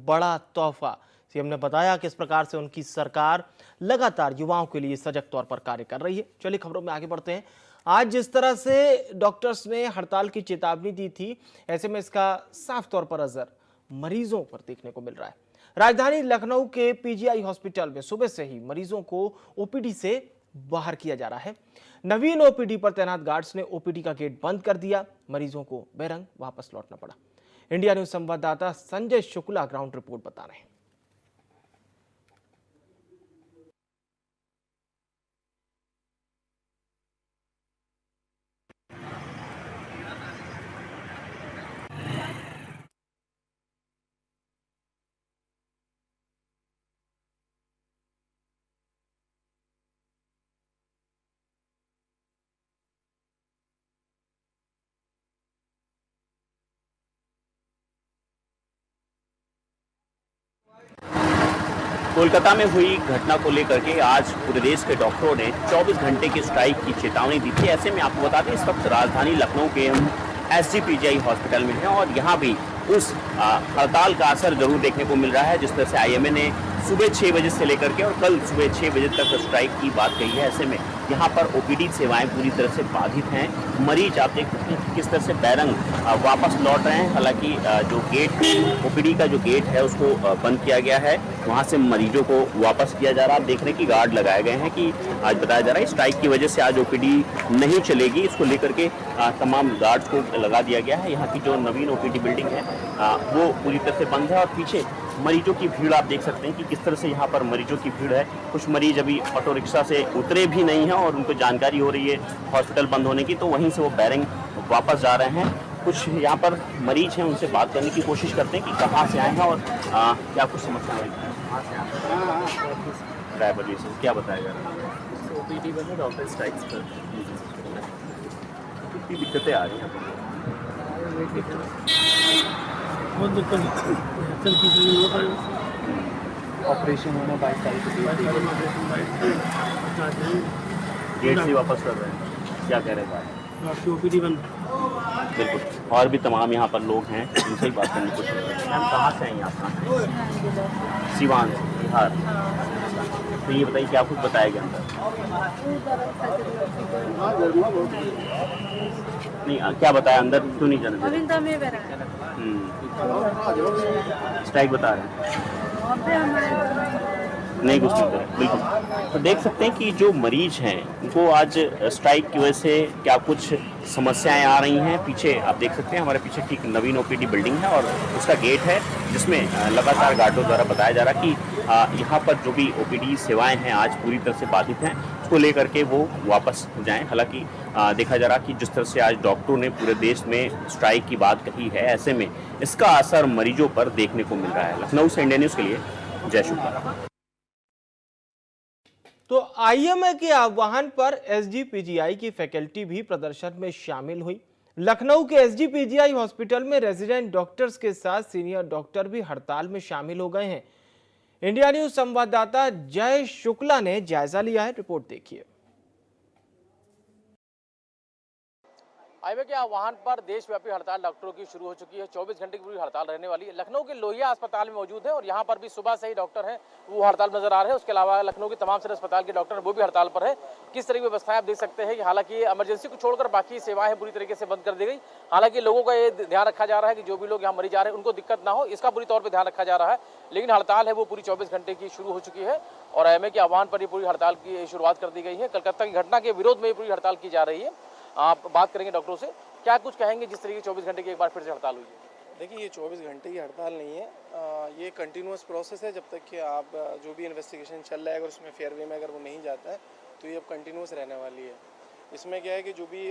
बड़ा तोहफा। सीएम ने बताया कि इस प्रकार से उनकी सरकार लगातार युवाओं के लिए सजग तौर पर कार्य कर रही है। चलिए खबरों में आगे बढ़ते हैं। आज जिस तरह से डॉक्टर्स ने हड़ताल की चेतावनी दी थी, ऐसे में इसका साफ तौर पर असर मरीजों पर देखने को मिल रहा है। राजधानी लखनऊ के पीजीआई हॉस्पिटल में सुबह से ही मरीजों को ओपीडी से बाहर किया जा रहा है। नवीन ओपीडी पर तैनात गार्ड्स ने ओपीडी का गेट बंद कर दिया। मरीजों को बेरंग वापस लौटना पड़ा। इंडिया न्यूज संवाददाता संजय शुक्ला ग्राउंड रिपोर्ट बता रहे हैं। कोलकाता में हुई घटना को लेकर के आज पूरे देश के डॉक्टरों ने 24 घंटे की स्ट्राइक की चेतावनी दी थी। ऐसे में आपको बता दें, इस वक्त राजधानी लखनऊ के हम एसजीपीजीआई हॉस्पिटल में हैं और यहाँ भी उस हड़ताल का असर जरूर देखने को मिल रहा है जिस तरह से आईएमए ने सुबह 6 बजे से लेकर के और कल सुबह 6 बजे तक स्ट्राइक की बात कही है। ऐसे में यहाँ पर ओपीडी सेवाएं पूरी तरह से बाधित हैं। मरीज आप देख सकते हैं किस तरह से बैरंग वापस लौट रहे हैं। हालांकि जो गेट ओपीडी का जो गेट है उसको बंद किया गया है, वहाँ से मरीजों को वापस किया जा रहा है। आप देख रहे हैं कि गार्ड लगाए गए हैं कि आज बताया जा रहा है स्ट्राइक की वजह से आज ओपीडी नहीं चलेगी। इसको लेकर के तमाम गार्ड्स को लगा दिया गया है। यहाँ की जो नवीन ओपीडी बिल्डिंग है वो पूरी तरह से बंद है और पीछे मरीजों की भीड़ आप देख सकते हैं कि किस तरह से यहाँ पर मरीजों की भीड़ है। कुछ मरीज अभी ऑटो रिक्शा से उतरे भी नहीं हैं और उनको जानकारी हो रही है हॉस्पिटल बंद होने की, तो वहीं से वो बैरंग वापस जा रहे हैं। कुछ यहाँ पर मरीज हैं, उनसे बात करने की कोशिश करते हैं कि कहाँ से आए हैं और क्या कुछ समस्या है। कहाँ से आए हैं? ड्राइवर लाइसेंस क्या बताया जा रहा है? ओपीडी बंद, डॉक्टर स्ट्राइक्स पर कितनी दिक्कतें आ रही हैं? बहुत दिक्कत ऑपरेशन होना 22 तारीख गेट से वापस कर रहे हैं, क्या कह रहे हैं? आपकी ओपीडी बंद। बिल्कुल, और भी तमाम यहाँ पर लोग हैं, उनसे ही बात करने की कोशिश कर रहे हैं। मैम कहाँ से हैं आप? सिवान से, बिहार। तो ये बताइए क्या कुछ बताया गया अंदर? नहीं, क्या बताया अंदर, क्यों नहीं जाना? स्ट्राइक बता रहे हैं, नहीं कुछ नहीं करें। बिल्कुल, तो देख सकते हैं कि जो मरीज हैं उनको आज स्ट्राइक की वजह से क्या कुछ समस्याएं आ रही हैं। पीछे आप देख सकते हैं, हमारे पीछे ठीक नवीन ओपीडी बिल्डिंग है और उसका गेट है जिसमें लगातार गार्डों द्वारा बताया जा रहा है कि यहाँ पर जो भी ओपीडी सेवाएं हैं आज पूरी तरह से बाधित हैं, उसको लेकर के वो वापस हो जाएं। हालांकि देखा जा रहा कि जिस तरह से आज डॉक्टरों ने पूरे देश में स्ट्राइक की बात कही है, ऐसे में इसका असर मरीजों पर देखने को मिल रहा है। लखनऊ से इंडिया न्यूज़ के लिए जय शुक्ला। तो आईएमए के आह्वान पर एसजीपीजीआई की फैकल्टी भी प्रदर्शन में शामिल हुई। लखनऊ के एसजीपीजीआई हॉस्पिटल में रेजिडेंट डॉक्टर्स के साथ सीनियर डॉक्टर भी हड़ताल में शामिल हो गए हैं। इंडिया न्यूज संवाददाता जय शुक्ला ने जायजा लिया है, रिपोर्ट देखिए। आईएमए के आह्वान पर देशव्यापी हड़ताल डॉक्टरों की शुरू हो चुकी है। 24 घंटे की पूरी हड़ताल रहने वाली है। लखनऊ के लोहिया अस्पताल में मौजूद है और यहाँ पर भी सुबह से ही डॉक्टर हैं वो हड़ताल नजर आ रहे हैं। उसके अलावा लखनऊ के तमाम सारे अस्पताल के डॉक्टर वो भी हड़ताल पर है। किस तरह की व्यवस्थाएं आप देख सकते हैं कि हालांकि इमरजेंसी को छोड़कर बाकी सेवाएं पूरी तरीके से बंद कर दी गई। हालांकि लोगों का ये ध्यान रखा जा रहा है कि जो भी लोग यहाँ मरीज आ रहे हैं उनको दिक्कत ना हो, इसका पूरी तौर पर ध्यान रखा जा रहा है। लेकिन हड़ताल है वो पूरी 24 घंटे की शुरू हो चुकी है और आईएमए के आह्वान पर ये पूरी हड़ताल की शुरुआत कर दी गई है। कलकत्ता की घटना के विरोध में ये पूरी हड़ताल की जा रही है। आप बात करेंगे डॉक्टरों से, क्या कुछ कहेंगे जिस तरीके 24 घंटे की एक बार फिर से हड़ताल हुई है? देखिए, ये 24 घंटे की हड़ताल नहीं है, ये कंटिन्यूस प्रोसेस है। जब तक कि आप जो भी इन्वेस्टिगेशन चल रहा है अगर उसमें फेयर वे में अगर वो नहीं जाता है तो ये अब कंटिन्यूस रहने वाली है। इसमें क्या है कि जो भी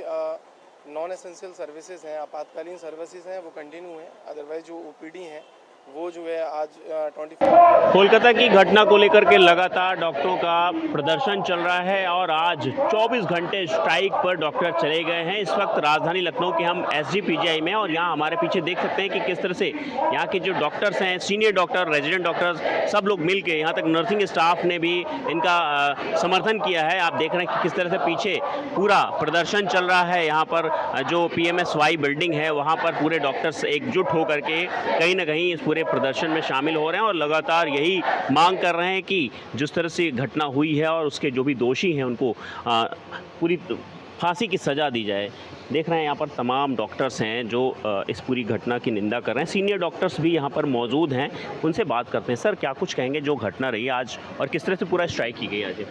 नॉन एसेंशियल सर्विसेज हैं, आपातकालीन सर्विसेज हैं, वो कंटिन्यू हैं। अदरवाइज जो ओपीडी हैं वो जो है आज 24। कोलकाता की घटना को लेकर के लगातार डॉक्टरों का प्रदर्शन चल रहा है और आज 24 घंटे स्ट्राइक पर डॉक्टर चले गए हैं। इस वक्त राजधानी लखनऊ के हम एसजीपीजीआई में और यहाँ हमारे पीछे देख सकते हैं कि किस तरह से यहाँ के जो डॉक्टर्स हैं, सीनियर डॉक्टर, रेजिडेंट डॉक्टर्स, सब लोग मिल के, यहाँ तक नर्सिंग स्टाफ ने भी इनका समर्थन किया है। आप देख रहे हैं कि किस तरह से पीछे पूरा प्रदर्शन चल रहा है। यहाँ पर जो PMSY बिल्डिंग है वहाँ पर पूरे डॉक्टर्स एकजुट होकर के कहीं ना कहीं इस पूरे प्रदर्शन में शामिल हो रहे हैं और लगातार यही मांग कर रहे हैं कि जिस तरह से घटना हुई है और उसके जो भी दोषी हैं उनको पूरी फांसी की सज़ा दी जाए। देख रहे हैं यहाँ पर तमाम डॉक्टर्स हैं जो इस पूरी घटना की निंदा कर रहे हैं। सीनियर डॉक्टर्स भी यहाँ पर मौजूद हैं, उनसे बात करते हैं। सर, क्या कुछ कहेंगे जो घटना रही आज और किस तरह से पूरा स्ट्राइक की गई आज?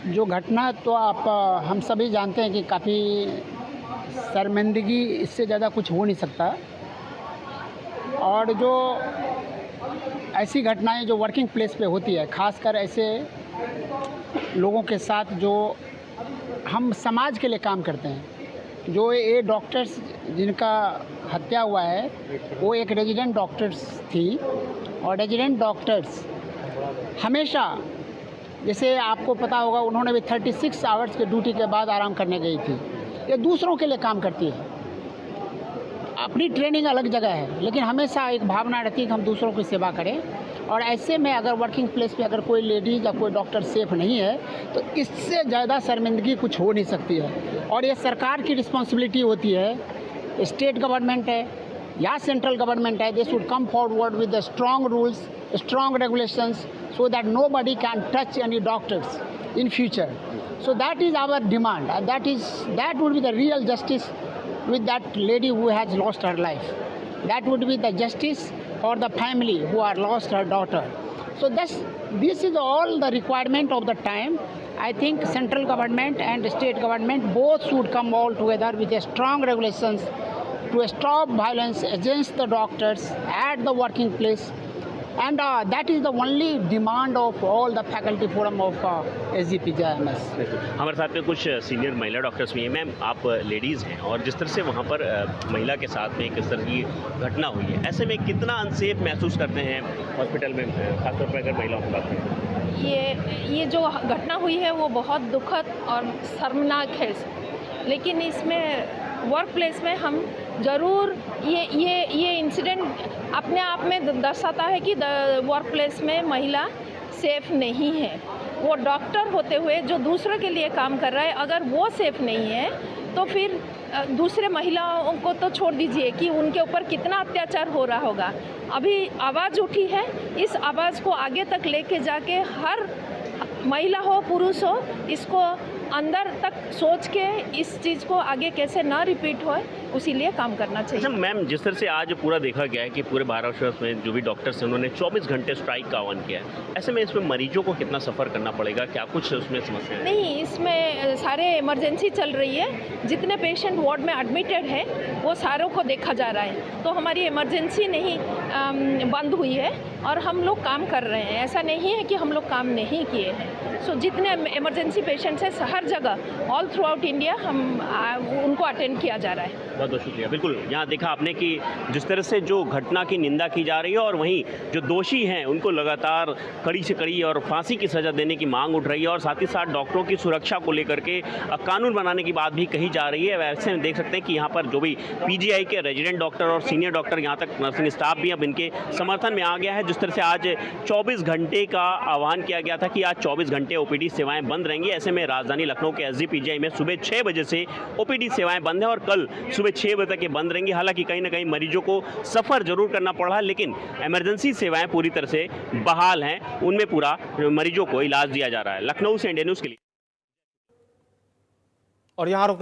जो घटना तो आप हम सभी जानते हैं कि काफ़ी शर्मिंदगी, इससे ज़्यादा कुछ हो नहीं सकता। और जो ऐसी घटनाएं जो वर्किंग प्लेस पे होती है, खासकर ऐसे लोगों के साथ जो हम समाज के लिए काम करते हैं, जो ये डॉक्टर्स जिनका हत्या हुआ है वो एक रेजिडेंट डॉक्टर्स थी। और रेजिडेंट डॉक्टर्स हमेशा, जैसे आपको पता होगा, उन्होंने भी 36 आवर्स के ड्यूटी के बाद आराम करने गई थी। ये दूसरों के लिए काम करती है, अपनी ट्रेनिंग अलग जगह है, लेकिन हमेशा एक भावना रहती है कि हम दूसरों की सेवा करें। और ऐसे में अगर वर्किंग प्लेस पे अगर कोई लेडीज़ या कोई डॉक्टर सेफ नहीं है तो इससे ज़्यादा शर्मिंदगी कुछ हो नहीं सकती है। और ये सरकार की रिस्पॉन्सिबिलिटी होती है, स्टेट गवर्नमेंट है या सेंट्रल गवर्नमेंट है, they should come forward with the strong rules, strong regulations, so that nobody can touch any doctors in future. So that is our demand, and that would be the real justice with that lady who has lost her life. That would be the justice for the family who are lost her daughter. So this is all the requirement of the time. I think central government and state government both should come all together with a strong regulations to stop violence against the doctors at the working place. And that is the only demand of all the faculty forum of SGPJIMS. हमारे साथ में कुछ senior महिला doctors भी हैं। Ma'am, आप ladies हैं और जिस तरह से वहाँ पर महिला के साथ में किस तरह की घटना हुई है, ऐसे में कितना अनसेफ महसूस करते हैं हॉस्पिटल में, खासतौर पर अगर महिलाओं की बात करें? ये जो घटना हुई है वो बहुत दुखद और शर्मनाक है, लेकिन इसमें वर्क प्लेस में हम ज़रूर ये इंसिडेंट अपने आप में दर्शाता है कि वर्क प्लेस में महिला सेफ़ नहीं है। वो डॉक्टर होते हुए जो दूसरों के लिए काम कर रहा है, अगर वो सेफ़ नहीं है तो फिर दूसरे महिलाओं को तो छोड़ दीजिए कि उनके ऊपर कितना अत्याचार हो रहा होगा। अभी आवाज़ उठी है, इस आवाज़ को आगे तक लेके जाके हर महिला हो पुरुष हो, इसको अंदर तक सोच के इस चीज़ को आगे कैसे ना रिपीट हो, उसी लिए काम करना चाहिए। अच्छा मैम, जिस तरह से आज पूरा देखा गया है कि पूरे भारतवर्ष में जो भी डॉक्टर्स हैं उन्होंने 24 घंटे स्ट्राइक का आह्वान किया है, ऐसे में इसमें मरीजों को कितना सफ़र करना पड़ेगा? क्या कुछ उसमें समस्या है? नहीं, इसमें सारे इमरजेंसी चल रही है, जितने पेशेंट वार्ड में एडमिटेड है वो सारों को देखा जा रहा है। तो हमारी इमरजेंसी नहीं बंद हुई है और हम लोग काम कर रहे हैं। ऐसा नहीं है कि हम लोग काम नहीं किए हैं। सो जितने इमरजेंसी पेशेंट्स हैं हर जगह ऑल थ्रू आउट इंडिया हम उनको अटेंड किया जा रहा है। बहुत बहुत शुक्रिया। बिल्कुल, यहाँ देखा आपने कि जिस तरह से जो घटना की निंदा की जा रही है और वहीं जो दोषी हैं उनको लगातार कड़ी से कड़ी और फांसी की सज़ा देने की मांग उठ रही है और साथ ही साथ डॉक्टरों की सुरक्षा को लेकर के कानून बनाने की बात भी कही जा रही है। वैसे में देख सकते हैं कि यहाँ पर जो भी पीजीआई के रेजिडेंट डॉक्टर और सीनियर डॉक्टर, यहाँ तक नर्सिंग स्टाफ भी अब इनके समर्थन में आ गया है। जिस तरह से आज 24 घंटे का आह्वान किया गया था कि आज 24 घंटे ओपीडी सेवाएं बंद रहेंगी। ऐसे में राजधानी लखनऊ के एसजीपीजीआई में सुबह 6 बजे से ओपीडी सेवाएं बंद हैं और कल सुबह 6 बजे तक ये बंद रहेंगी। हालांकि कहीं ना कहीं मरीजों को सफ़र जरूर करना पड़ रहा है, लेकिन इमरजेंसी सेवाएं पूरी तरह से बहाल हैं, उनमें पूरा मरीजों को इलाज दिया जा रहा है। लखनऊ से इंडिया न्यूज़ के लिए। और यहाँ रुक